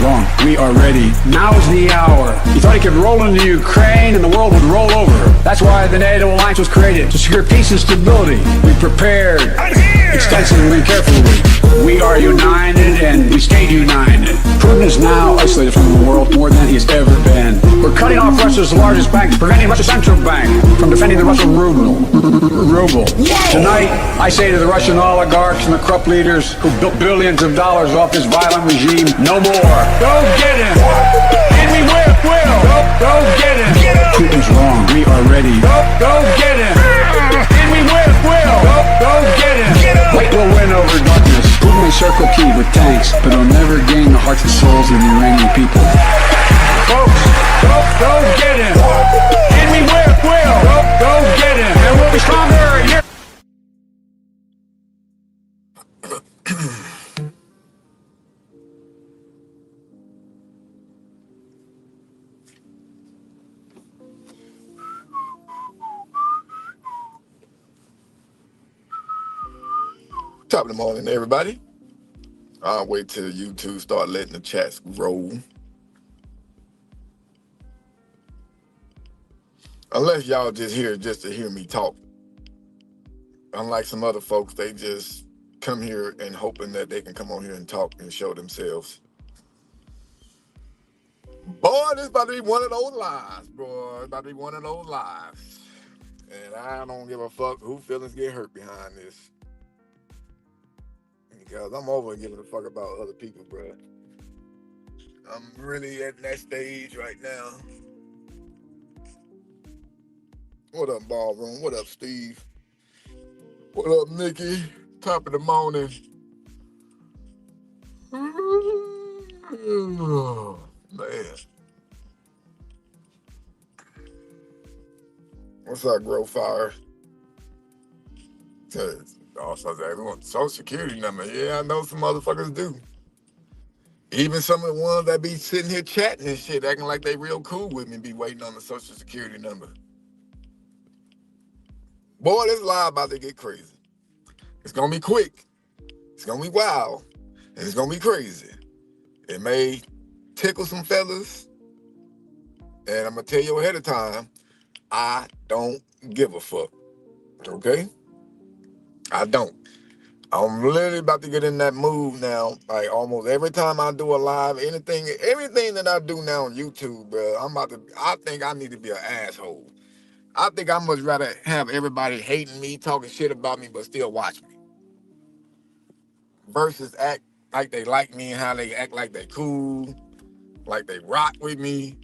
wrong. We are ready. Now is the hour. He thought he could roll into Ukraine and the world would roll over. That's why the NATO alliance was created, to secure peace and stability. We prepared extensively and carefully. We are united and we stay united. Putin is now isolated from the world more than he has ever been. We're cutting off Russia's largest bank, preventing Russia's central bank from defending the Russian ruble. Tonight, I say to the Russian oligarchs and the corrupt leaders who built billions of dollars off this violent regime, no more. Go get him! And we will! Go get him! Putin's wrong. We are ready. Go get him! And we will! Go get him! Light will win over darkness. Putin may circle Kyiv with tanks, but he'll never gain the hearts and souls of the Iranian people. Folks, go get him! And we will! Go get him! And we'll be stronger here! Top of the morning, everybody. I'll wait till YouTube start letting the chats roll. Unless y'all just here just to hear me talk. Unlike some other folks, they just come here and hoping that they can come on here and talk and show themselves. Boy, this about to be one of those lives, bro. It's about to be one of those lives. And I don't give a fuck who feelings get hurt behind this. Because I'm over giving a fuck about other people, bro. I'm really at that stage right now. What up, Ballroom? What up, Steve? What up, Nikki? Top of the morning. Oh, man. What's up, Grow Fire? Also, Social Security number. Yeah, I know some motherfuckers do. Even some of the ones that be sitting here chatting and shit, acting like they real cool with me, be waiting on the Social Security number. Boy, this live about to get crazy. It's gonna be quick. It's gonna be wild. And it's gonna be crazy. It may tickle some fellas. And I'm gonna tell you ahead of time, I don't give a fuck. Okay? I don't. I'm literally about to get in that mood now. Like almost every time I do a live, everything that I do now on YouTube, bro, I think I need to be an asshole. I think I much rather have everybody hating me, talking shit about me, but still watch me. Versus act like they like me and how they act like they cool, like they rock with me,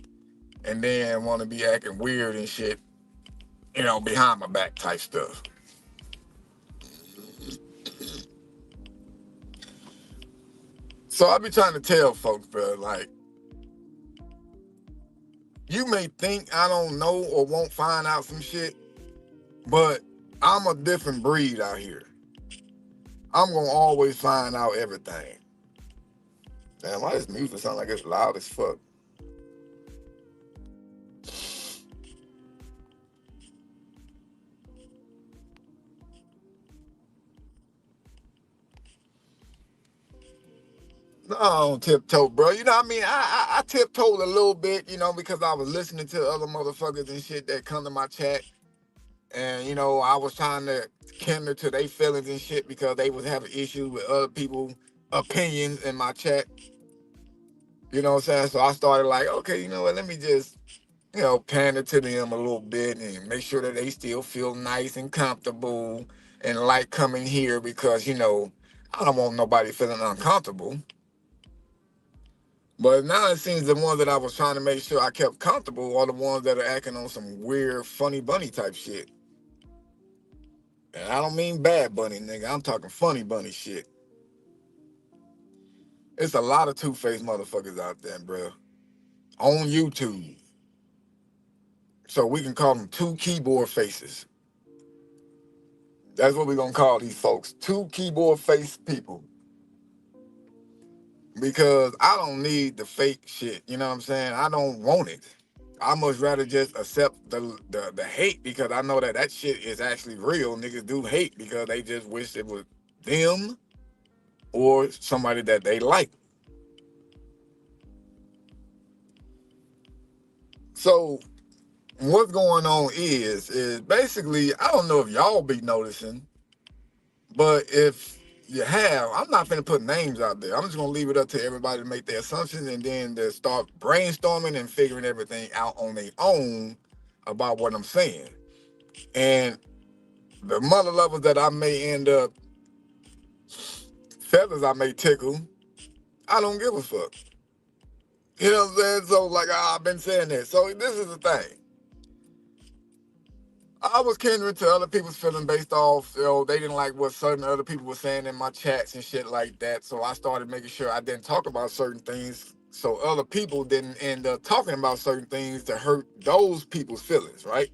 and then want to be acting weird and shit, behind my back type stuff. So I be trying to tell folks, bro, like, you may think I don't know or won't find out some shit, but I'm a different breed out here. I'm gonna always find out everything. Damn, why this music sound like it's loud as fuck? No, I don't tiptoe, bro. You know what I mean? I tiptoed a little bit, because I was listening to other motherfuckers and shit that come to my chat. And, I was trying to cater to their feelings and shit because they was having issues with other people's opinions in my chat. You know what I'm saying? So I started like, okay, you know what? Let me just, pander to them a little bit and make sure that they still feel nice and comfortable and like coming here because, I don't want nobody feeling uncomfortable. But now it seems the ones that I was trying to make sure I kept comfortable are the ones that are acting on some weird funny bunny type shit. And I don't mean bad bunny, nigga. I'm talking funny bunny shit. It's a lot of two-faced motherfuckers out there, bro. On YouTube. So we can call them two keyboard faces. That's what we're going to call these folks. Two keyboard face people. Because I don't need the fake shit. You know what I'm saying? I don't want it. I much rather just accept the hate because I know that shit is actually real. Niggas do hate because they just wish it was them or somebody that they like. So what's going on is basically, I don't know if y'all be noticing, but if you have, I'm not finna put names out there. I'm just gonna leave it up to everybody to make their assumptions and then to start brainstorming and figuring everything out on their own about what I'm saying. And the mother lovers that I may end up, feathers I may tickle, I don't give a fuck. You know what I'm saying? So like I've been saying this. So this is the thing. I was kindred to other people's feeling based off, they didn't like what certain other people were saying in my chats and shit like that. So I started making sure I didn't talk about certain things so other people didn't end up talking about certain things to hurt those people's feelings, right?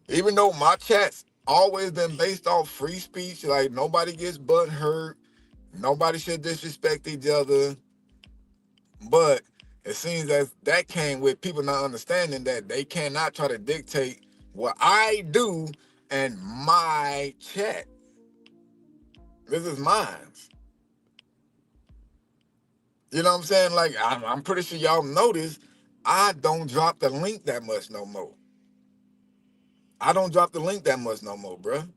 Even though my chats always been based off free speech, like nobody gets butt hurt, nobody should disrespect each other. But it seems as that came with people not understanding that they cannot try to dictate what I do and my chat. This is mine. You know what I'm saying? Like, I'm pretty sure y'all notice I don't drop the link that much no more. I don't drop the link that much no more, bruh.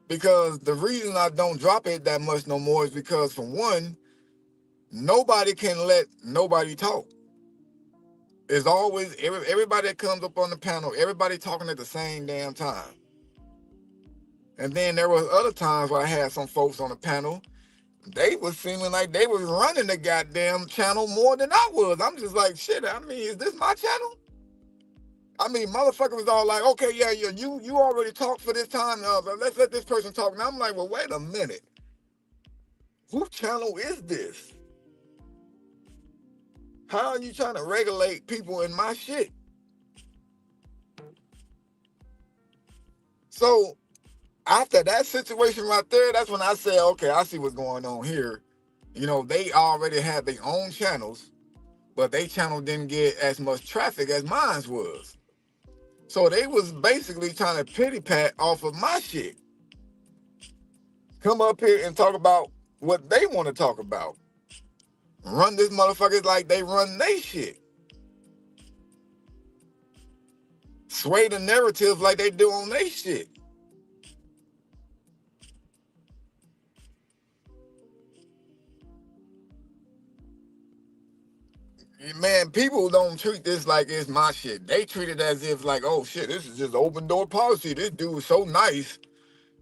Because the reason I don't drop it that much no more is because, for one, nobody can let nobody talk. It's always everybody that comes up on the panel, everybody talking at the same damn time. And then there was other times where I had some folks on the panel, they was seeming like they was running the goddamn channel more than I was. I'm just like, shit, I mean, is this my channel? I mean, motherfucker was all like, okay, yeah, you already talked for this time, let's let this person talk. And I'm like, well, wait a minute. Whose channel is this? How are you trying to regulate people in my shit? So after that situation right there, that's when I said, okay, I see what's going on here. You know, they already had their own channels, but their channel didn't get as much traffic as mine was. So they was basically trying to pity pat off of my shit. Come up here and talk about what they want to talk about. Run this motherfuckers like they run they shit. Sway the narrative like they do on they shit. Man, people don't treat this like it's my shit. They treat it as if like, oh shit, this is just open door policy. This dude is so nice.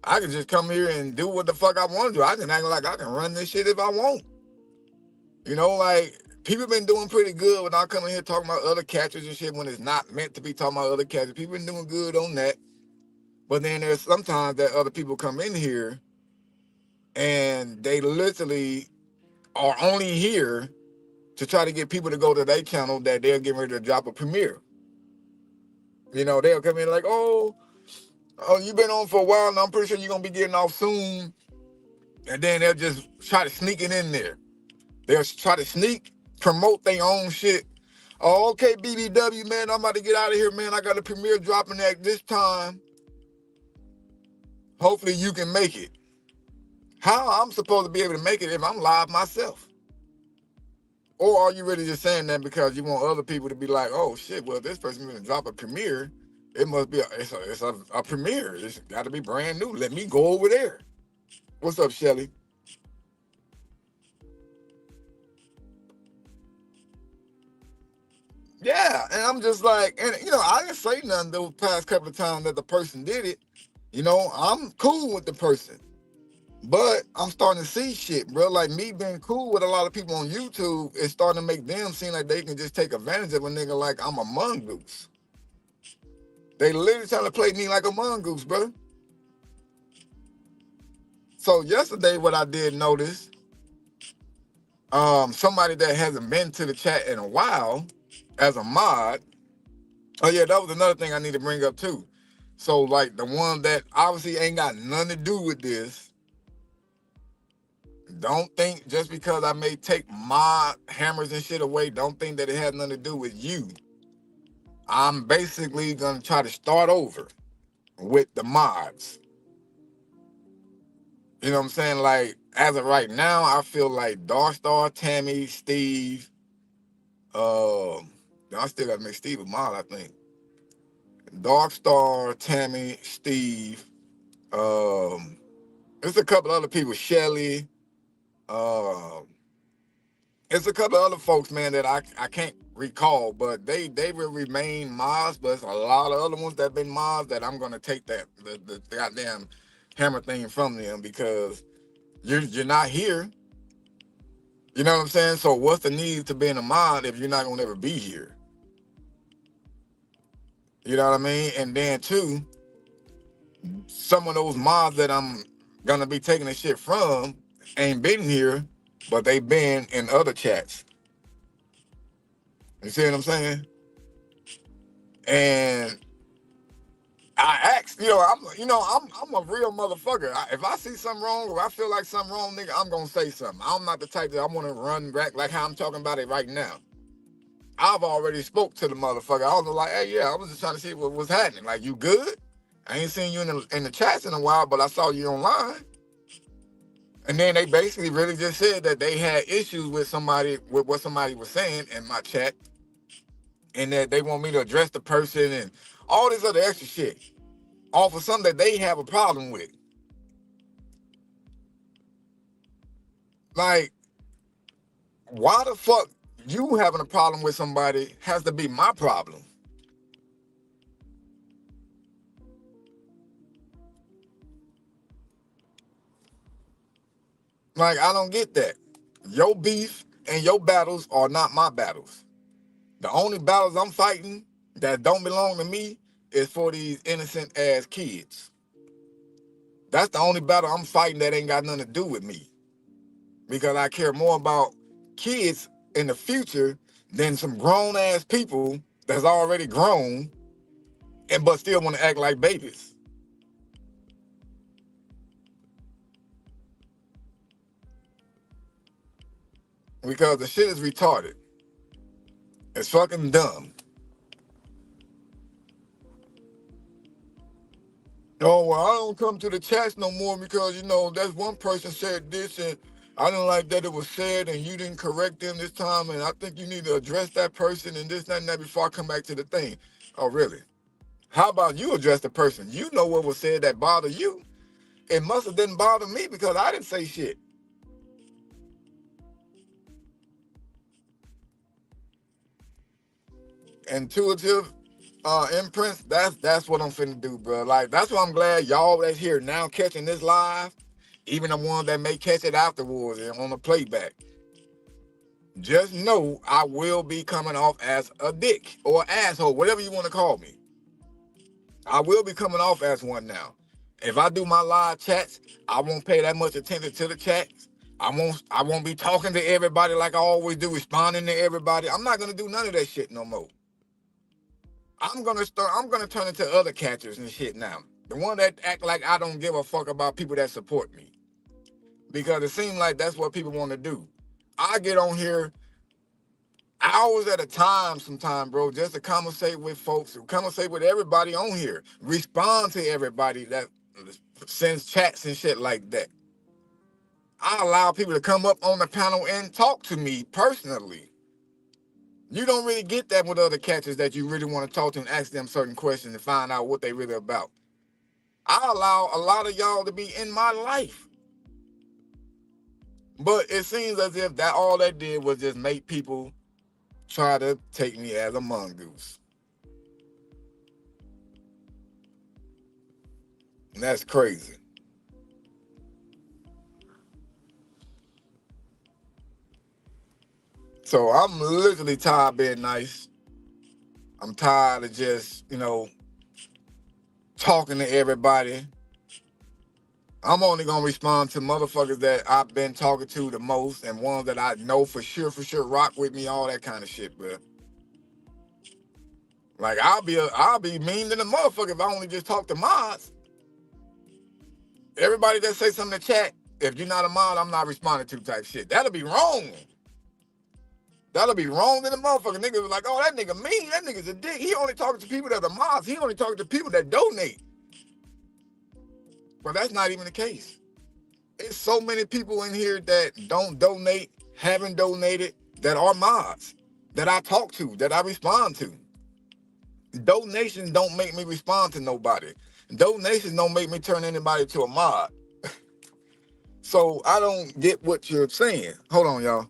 I can just come here and do what the fuck I want to do. I can act like I can run this shit if I want. You know, like, people been doing pretty good when I come in here talking about other catchers and shit when it's not meant to be talking about other catchers. People been doing good on that. But then there's sometimes that other people come in here and they literally are only here to try to get people to go to their channel that they're getting ready to drop a premiere. You know, they'll come in like, oh, you've been on for a while and I'm pretty sure you're going to be getting off soon. And then they'll just try to sneak it in there. They'll try to sneak, promote their own shit. Oh, okay, BBW, man, I'm about to get out of here, man. I got a premiere dropping at this time. Hopefully you can make it. How I'm supposed to be able to make it if I'm live myself? Or are you really just saying that because you want other people to be like, oh shit, well, this person's gonna drop a premiere. It must be a premiere. It's got to be brand new. Let me go over there. What's up, Shelly? Yeah, and I'm just like, and you know, I didn't say nothing those past couple of times that the person did it. You know, I'm cool with the person. But I'm starting to see shit, bro. Like, me being cool with a lot of people on YouTube is starting to make them seem like they can just take advantage of a nigga like I'm a mongoose. They literally trying to play me like a mongoose, bro. So yesterday, what I did notice, somebody that hasn't been to the chat in a while as a mod. Oh yeah, that was another thing I need to bring up too. So like the one that obviously ain't got nothing to do with this. Don't think just because I may take my hammers and shit away, don't think that it has nothing to do with you. I'm basically gonna try to start over with the mods. You know what I'm saying? Like, as of right now, I feel like Darkstar, Tammy, Steve, I still got to make Steve a mod, I think. Dark Star, Tammy, Steve. There's a couple other people, Shelly. Um, it's a couple of other folks, man, that I can't recall, but they will remain mods. But it's a lot of other ones that been mods that I'm gonna take that the goddamn hammer thing from them because you're not here. You know what I'm saying? So what's the need to being a mod if you're not gonna ever be here? You know what I mean? And then too, some of those mods that I'm gonna be taking the shit from ain't been here, but they been in other chats. You see what I'm saying? And I asked, I'm a real motherfucker. If I see something wrong or I feel like something wrong, nigga, I'm gonna say something. I'm not the type that I want to run back like how I'm talking about it right now. I've already spoke to the motherfucker. I was like, hey, yeah, I was just trying to see what was happening. Like, you good? I ain't seen you in the chats in a while, but I saw you online. And then they basically really just said that they had issues with what somebody was saying in my chat, and that they want me to address the person and all this other extra shit off of something that they have a problem with. Like, why the fuck you having a problem with somebody has to be my problem? Like, I don't get that. Your beef and your battles are not my battles. The only battles I'm fighting that don't belong to me is for these innocent ass kids. That's the only battle I'm fighting that ain't got nothing to do with me. Because I care more about kids in the future than some grown ass people that's already grown but still want to act like babies. Because the shit is retarded. It's fucking dumb. Oh, well, I don't come to the chats no more because, that's one person said this and I didn't like that it was said and you didn't correct them this time and I think you need to address that person and this, that, and that before I come back to the thing. Oh, really? How about you address the person? You know what was said that bothered you. It must have didn't bother me because I didn't say shit. Intuitive imprints, that's what I'm finna do, bro. Like, that's why I'm glad y'all that's here now catching this live, even the ones that may catch it afterwards and on the playback. Just know I will be coming off as a dick or asshole, whatever you want to call me. I will be coming off as one now. If I do my live chats, I won't pay that much attention to the chats. I won't be talking to everybody like I always do, responding to everybody. I'm not gonna do none of that shit no more. I'm gonna turn into other catchers and shit now. The one that act like I don't give a fuck about people that support me. Because it seems like that's what people want to do. I get on here hours at a time sometimes, bro, just to conversate with folks, conversate with everybody on here, respond to everybody that sends chats and shit like that. I allow people to come up on the panel and talk to me personally. You don't really get that with other catchers that you really want to talk to and ask them certain questions and find out what they really about. I allow a lot of y'all to be in my life. But it seems as if that all that did was just make people try to take me as a mongoose. And that's crazy. So I'm literally tired of being nice. I'm tired of just, talking to everybody. I'm only gonna respond to motherfuckers that I've been talking to the most and ones that I know for sure rock with me, all that kind of shit, bro. Like, I'll be mean to the motherfucker if I only just talk to mods. Everybody that say something in the chat, if you're not a mod, I'm not responding to type shit. That'll be wrong. That'll be wrong to the motherfucker. Niggas was like, oh, that nigga mean. That nigga's a dick. He only talking to people that are mods. He only talking to people that donate. But that's not even the case. There's so many people in here that don't donate, haven't donated, that are mods. that I talk to, that I respond to. Donations don't make me respond to nobody. Donations don't make me turn anybody to a mod. So I don't get what you're saying. Hold on, y'all.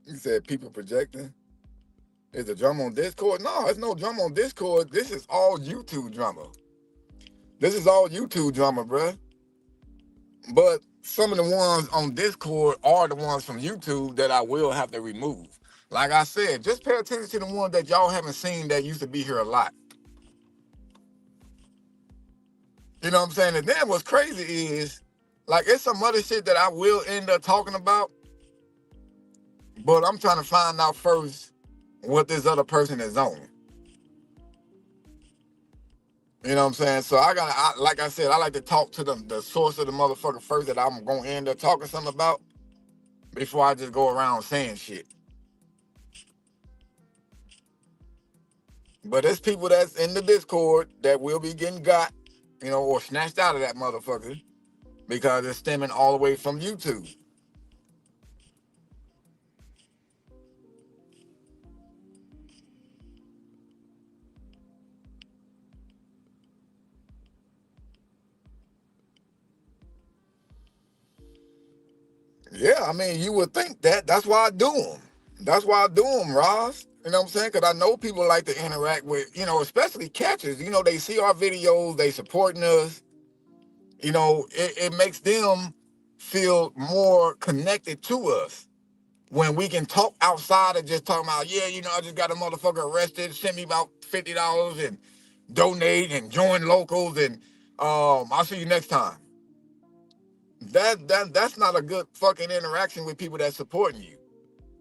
You said people projecting. Is the drama on Discord? No, it's no drama on Discord. This is all YouTube drama. This is all YouTube drama, bruh. But some of the ones on Discord are the ones from YouTube that I will have to remove. Like I said, just pay attention to the ones that y'all haven't seen that used to be here a lot. You know what I'm saying? And then what's crazy is, like, it's some other shit that I will end up talking about, but I'm trying to find out first what this other person is on. You know what I'm saying? So like I said, I like to talk to the source of the motherfucker first that I'm gonna end up talking something about before I just go around saying shit. But there's people that's in the Discord that will be getting got, or snatched out of that motherfucker because it's stemming all the way from YouTube. Yeah, I mean, you would think that. That's why I do them. That's why I do them, Ross. You know what I'm saying? Because I know people like to interact with, especially catchers. They see our videos, they supporting us. It makes them feel more connected to us when we can talk outside of just talking about, yeah, I just got a motherfucker arrested, send me about $50 and donate and join locals and I'll see you next time. That's not a good fucking interaction with people that's supporting you.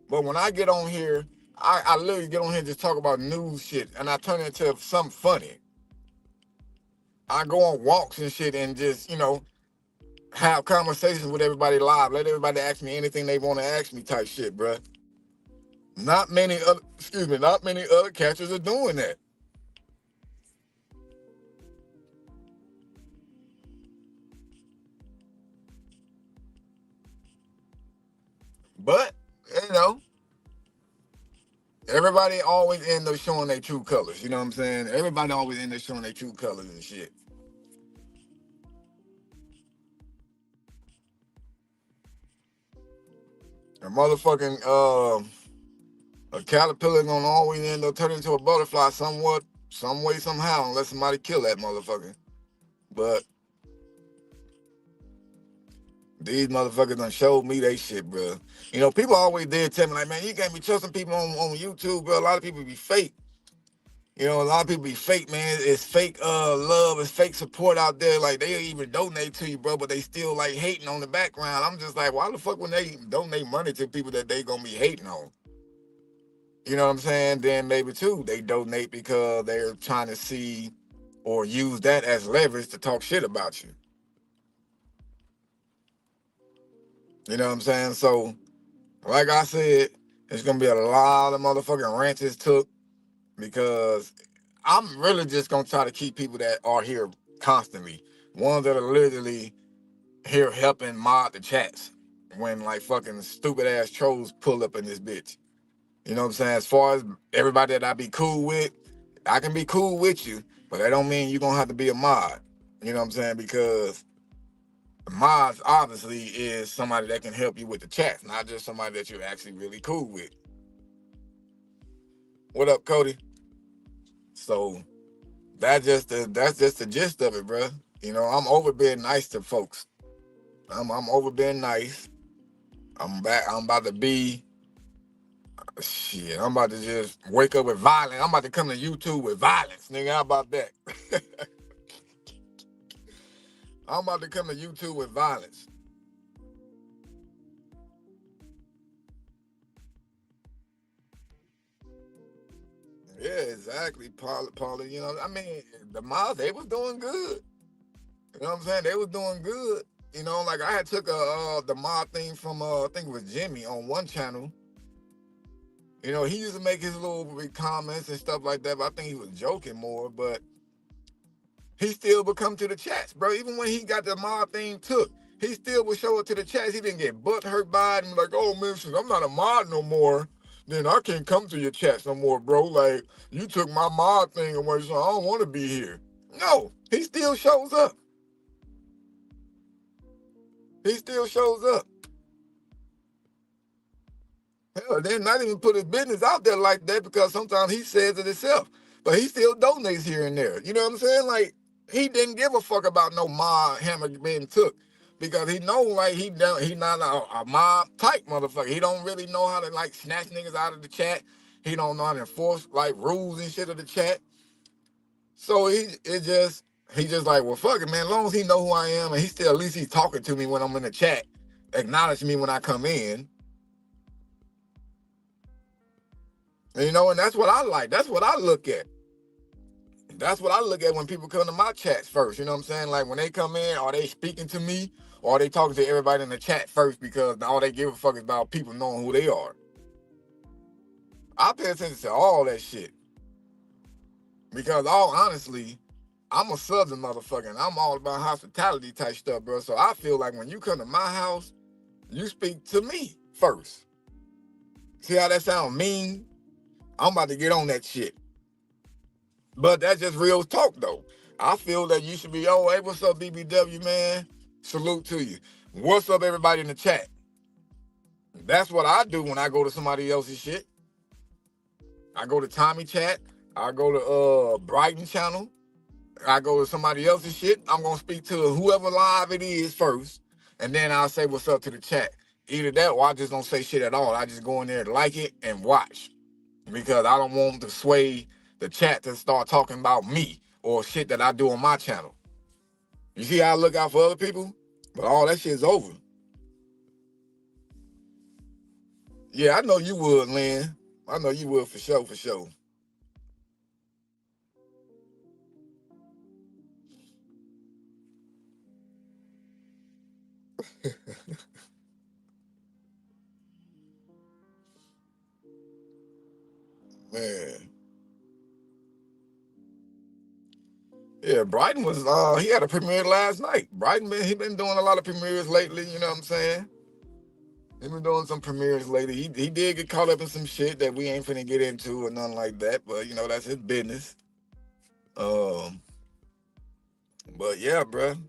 But when I get on here, I literally get on here and just talk about news shit and I turn it into something funny. I go on walks and shit and just, have conversations with everybody live. Let everybody ask me anything they want to ask me type shit, bruh. Not many other catchers are doing that. But, everybody always end up showing their true colors. You know what I'm saying? Everybody always end up showing their true colors and shit. A motherfucking a caterpillar gonna always end up turning into a butterfly some way, somehow, unless somebody kill that motherfucker. But these motherfuckers done showed me they shit, bro. People always did tell me, like, man, you can't be trusting people on YouTube, bro. A lot of people be fake. A lot of people be fake, man. It's fake love, it's fake support out there. Like, they even donate to you, bro, but they still, like, hating on the background. I'm just like, why the fuck when they donate money to people that they gonna be hating on? You know what I'm saying? Then maybe, too, they donate because they're trying to see or use that as leverage to talk shit about you. You know what I'm saying? So, like I said, it's gonna be a lot of motherfucking ranches took because I'm really just gonna try to keep people that are here constantly. Ones that are literally here helping mod the chats when like fucking stupid ass trolls pull up in this bitch. You know what I'm saying? As far as everybody that I be cool with, I can be cool with you, but that don't mean you're gonna have to be a mod. You know what I'm saying? Because mods obviously is somebody that can help you with the chats, not just somebody that you're actually really cool with. What up, Cody? So that's just the gist of it, bro. I'm over being nice to folks. I'm over being nice. I'm about to be shit. I'm about to just wake up with violence. I'm about to come to YouTube with violence, nigga. How about that? I'm about to come to YouTube with violence. exactly, Paula. You know, I mean, the mods, they was doing good. You know what I'm saying? They was doing good. You know, like I had took the mod thing from I think it was Jimmy on one channel. You know, he used to make his little comments and stuff like that, but I think he was joking more. But he still would come to the chats, bro. Even when he got the mod thing took, he still would show it to the chats. He didn't get butt hurt by it and like, oh man, since I'm not a mod no more, then I can't come to your chats no more, bro. Like, you took my mod thing away, so I don't want to be here. No, he still shows up. He still shows up. Hell, then not even put his business out there like that because sometimes he says it himself. But he still donates here and there. You know what I'm saying? Like, he didn't give a fuck about no mob hammer being took. Because he know like he not a mob type motherfucker. He don't really know how to like snatch niggas out of the chat. He don't know how to enforce like rules and shit of the chat. So he just like, well fuck it, man. As long as he know who I am and he still at least he's talking to me when I'm in the chat, acknowledge me when I come in. You know, and that's what I like. That's what I look at. That's what I look at when people come to my chats first. You know what I'm saying? Like when they come in, are they speaking to me or are they talking to everybody in the chat first because all they give a fuck is about people knowing who they are? I pay attention to all that shit. Because all honestly, I'm a Southern motherfucker and I'm all about hospitality type stuff, bro. So I feel like when you come to my house, you speak to me first. See how that sound mean? I'm about to get on that shit. But that's just real talk, though. I feel that you should be, oh, hey, what's up, BBW, man? Salute to you. What's up, everybody in the chat? That's what I do when I go to somebody else's shit. I go to Tommy chat. I go to Brighton channel. I go to somebody else's shit. I'm going to speak to whoever live it is first. And then I'll say what's up to the chat. Either that or I just don't say shit at all. I just go in there to like it and watch. Because I don't want to sway the chat to start talking about me or shit that I do on my channel. You see how I look out for other people? But all that shit's over. Yeah, I know you would, Lynn. I know you would for sure, for sure. Man. Yeah, Brighton was, he had a premiere last night. Brighton, man, he been doing a lot of premieres lately, you know what I'm saying? He been doing some premieres lately. He did get caught up in some shit that we ain't finna get into or nothing like that, but, you know, that's his business. But, yeah, bruh.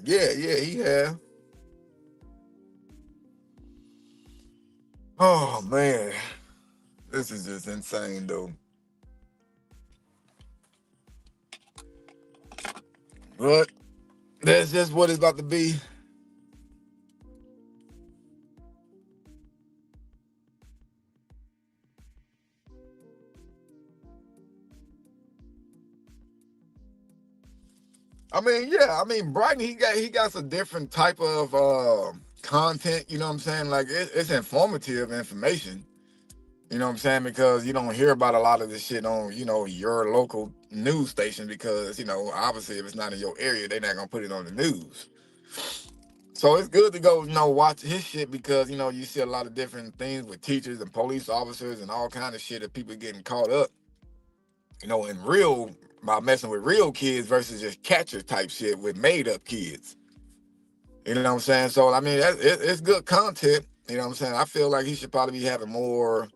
Yeah, he have. Oh, man. This is just insane, though. But that's just what it's about to be. I mean, yeah, I mean, Brighton, he got some different type of content, you know what I'm saying? Like, it's informative information, you know what I'm saying? Because you don't hear about a lot of this shit on, you know, your local news station because, you know, obviously if it's not in your area, they're not going to put it on the news. So it's good to go, you know, watch his shit because, you know, you see a lot of different things with teachers and police officers and all kind of shit of people getting caught up, you know, in real, by messing with real kids versus just catcher type shit with made up kids. You know what I'm saying? So, I mean, it's good content. You know what I'm saying? I feel like he should probably be having more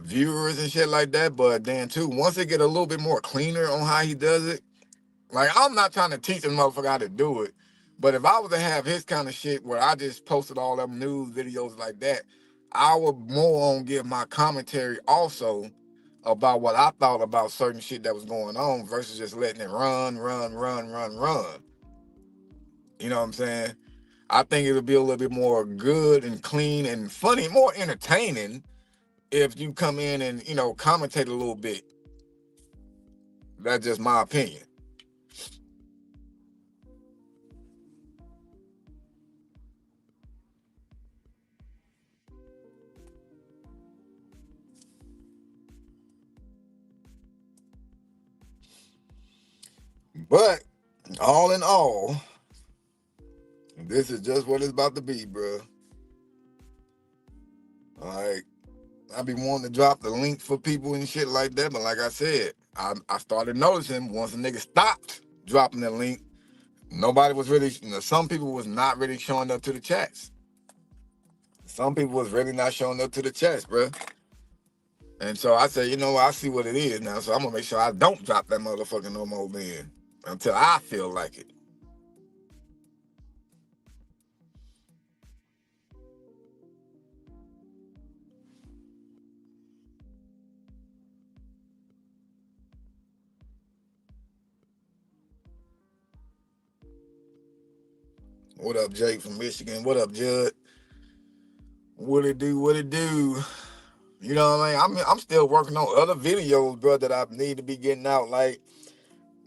viewers and shit like that. But then, too, once it get a little bit more cleaner on how he does it, like, I'm not trying to teach a motherfucker how to do it. But if I was to have his kind of shit where I just posted all them news videos like that, I would more on give my commentary also about what I thought about certain shit that was going on versus just letting it run. You know what I'm saying? I think it'll be a little bit more good and clean and funny, more entertaining if you come in and, you know, commentate a little bit. That's just my opinion. But all in all, this is just what it's about to be, bro. Like, I be wanting to drop the link for people and shit like that, but like I said, I started noticing once a nigga stopped dropping the link, nobody was really, some people was not really showing up to the chats. Some people was really not showing up to the chats, bro. And so I said, you know what, I see what it is now, so I'm gonna make sure I don't drop that motherfucker no more then until I feel like it. What up, Jake from Michigan? What up, Judd? What it do? What it do? You know what I mean? I'm still working on other videos, bro, that I need to be getting out, like,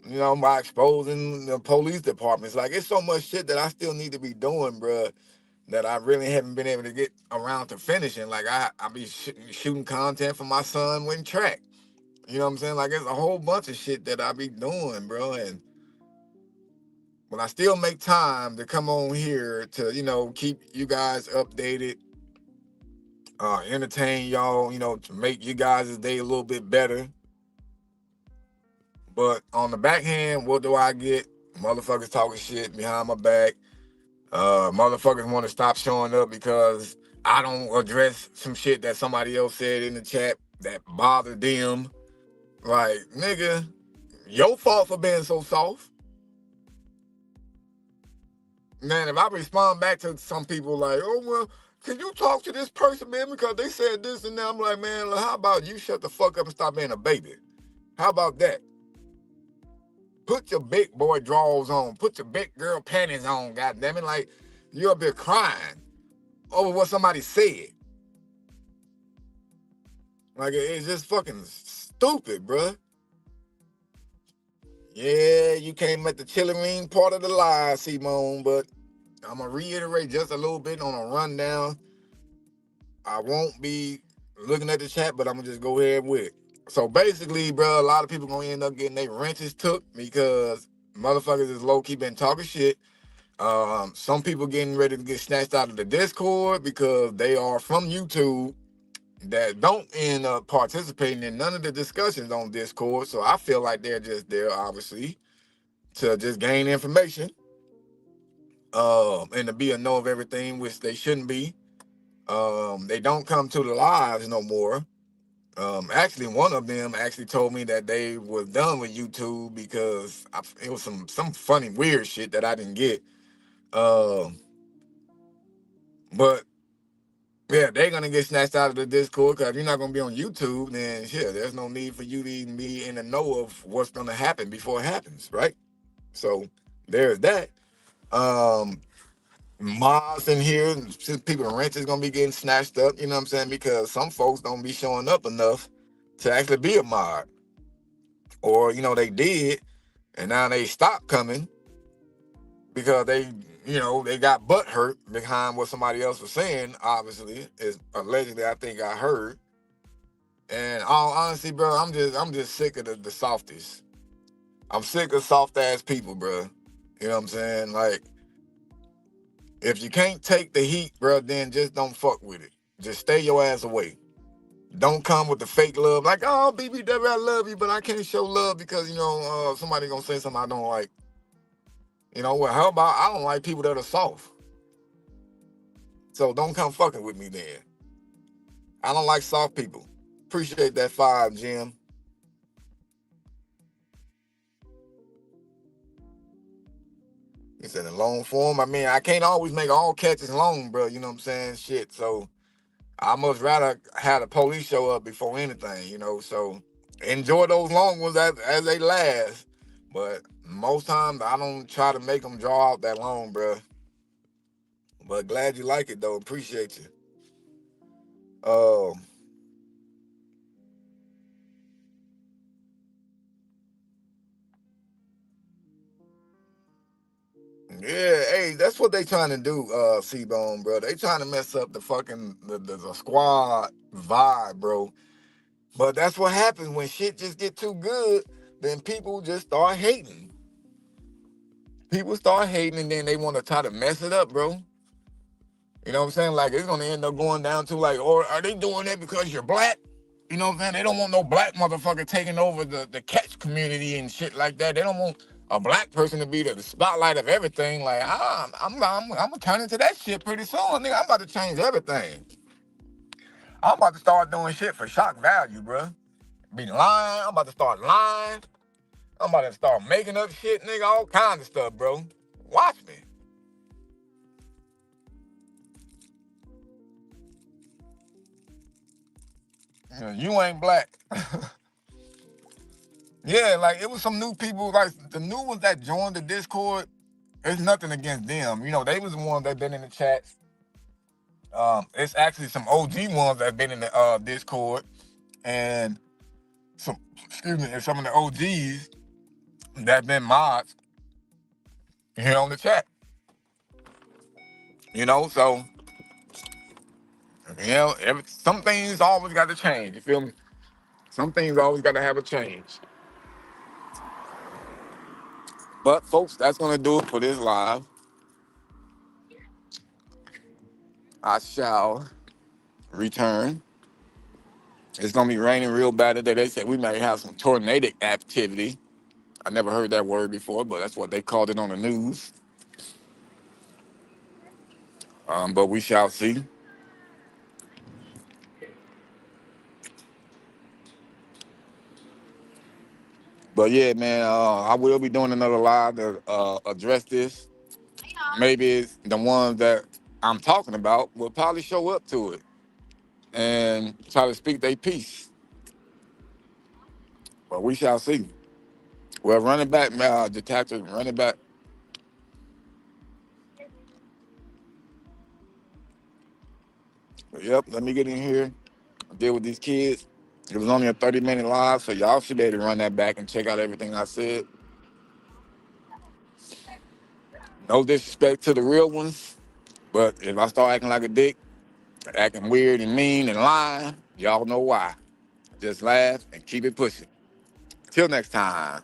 by exposing the police departments. Like, it's so much shit that I still need to be doing, bro, that I really haven't been able to get around to finishing. Like, I be shooting content for my son when track. You know what I'm saying? Like, it's a whole bunch of shit that I be doing, bro, and but I still make time to come on here to, keep you guys updated, entertain y'all, to make you guys' day a little bit better. But on the backhand, what do I get? Motherfuckers talking shit behind my back. Motherfuckers want to stop showing up because I don't address some shit that somebody else said in the chat that bothered them. Like, nigga, your fault for being so soft. Man, if I respond back to some people like, oh, well, can you talk to this person, man, because they said this and that? I'm like, man, how about you shut the fuck up and stop being a baby? How about that? Put your big boy drawers on. Put your big girl panties on, goddammit. Like, you're up there crying over what somebody said. Like, it's just fucking stupid, bruh. Yeah, you came at the chilling part of the lie, Simone, but I'm going to reiterate just a little bit on a rundown. I won't be looking at the chat, but I'm going to just go ahead with it. So basically, bro, a lot of people going to end up getting their wrenches took because motherfuckers is low-key been talking shit. Some people getting ready to get snatched out of the Discord because they are from YouTube that don't end up participating in none of the discussions on Discord. So I feel like they're just there, obviously, to just gain information and to be a know of everything, which they shouldn't be. They don't come to the lives no more. Actually, one of them actually told me that they was done with YouTube because it was some funny, weird shit that I didn't get. But yeah, they're gonna get snatched out of the Discord because if you're not gonna be on YouTube, then shit, there's no need for you to even be in the know of what's gonna happen before it happens, right? So there's that. Mods in here, people rent is gonna be getting snatched up, you know what I'm saying? Because some folks don't be showing up enough to actually be a mod. Or, they did, and now they stopped coming because they got butt hurt behind what somebody else was saying, obviously, is allegedly I think I heard. And all honesty, bro, I'm just sick of the softies. I'm sick of soft ass people, bro. You know what I'm saying? Like, if you can't take the heat, bro, then just don't fuck with it. Just stay your ass away. Don't come with the fake love. Like, oh, BBW, I love you, but I can't show love because, somebody gonna say something I don't like. Well, how about I don't like people that are soft. So don't come fucking with me then. I don't like soft people. Appreciate that 5, Jim. He said in long form. I mean, I can't always make all catches long, bro. You know what I'm saying? Shit. So I much rather have the police show up before anything, So enjoy those long ones as they last. But most times I don't try to make them draw out that long, bro. But glad you like it though. Appreciate you. Yeah, hey, that's what they trying to do, C-Bone, bro. They trying to mess up the fucking the squad vibe, bro. But that's what happens when shit just get too good, then people just start hating. people start hating and then they want to try to mess it up, bro. You know what I'm saying? Like, it's gonna end up going down to like, or are they doing that because you're black? You know what I'm saying? They don't want no black motherfucker taking over the catch community and shit like that. They don't want a black person to be the spotlight of everything. Like, I'm gonna turn into that shit pretty soon, nigga. I'm about to change everything. I'm about to start doing shit for shock value, bro. Be lying. I'm about to start lying. I'm about to start making up shit, nigga. All kinds of stuff, bro. Watch me. You ain't black. Yeah, like it was some new people, like the new ones that joined the Discord. It's nothing against them. You know, they was the ones that been in the chats. It's actually some OG ones that been in the Discord, and some, excuse me, and some of the OGs that been mods here on the chat. You know, so some things always got to change. You feel me? Some things always got to have a change. But folks, that's gonna do it for this live. I shall return. It's gonna be raining real bad today. They said we may have some tornadic activity. I never heard that word before, but that's what they called it on the news. But we shall see. But yeah, man, I will be doing another live to address this. Maybe it's the ones that I'm talking about will probably show up to it and try to speak their piece. But we shall see. Well, running back, detective, running back. But yep, let me get in here, deal with these kids. It was only a 30-minute live, so y'all should be able to run that back and check out everything I said. No disrespect to the real ones, but if I start acting like a dick, acting weird and mean and lying, y'all know why. Just laugh and keep it pushing. Till next time.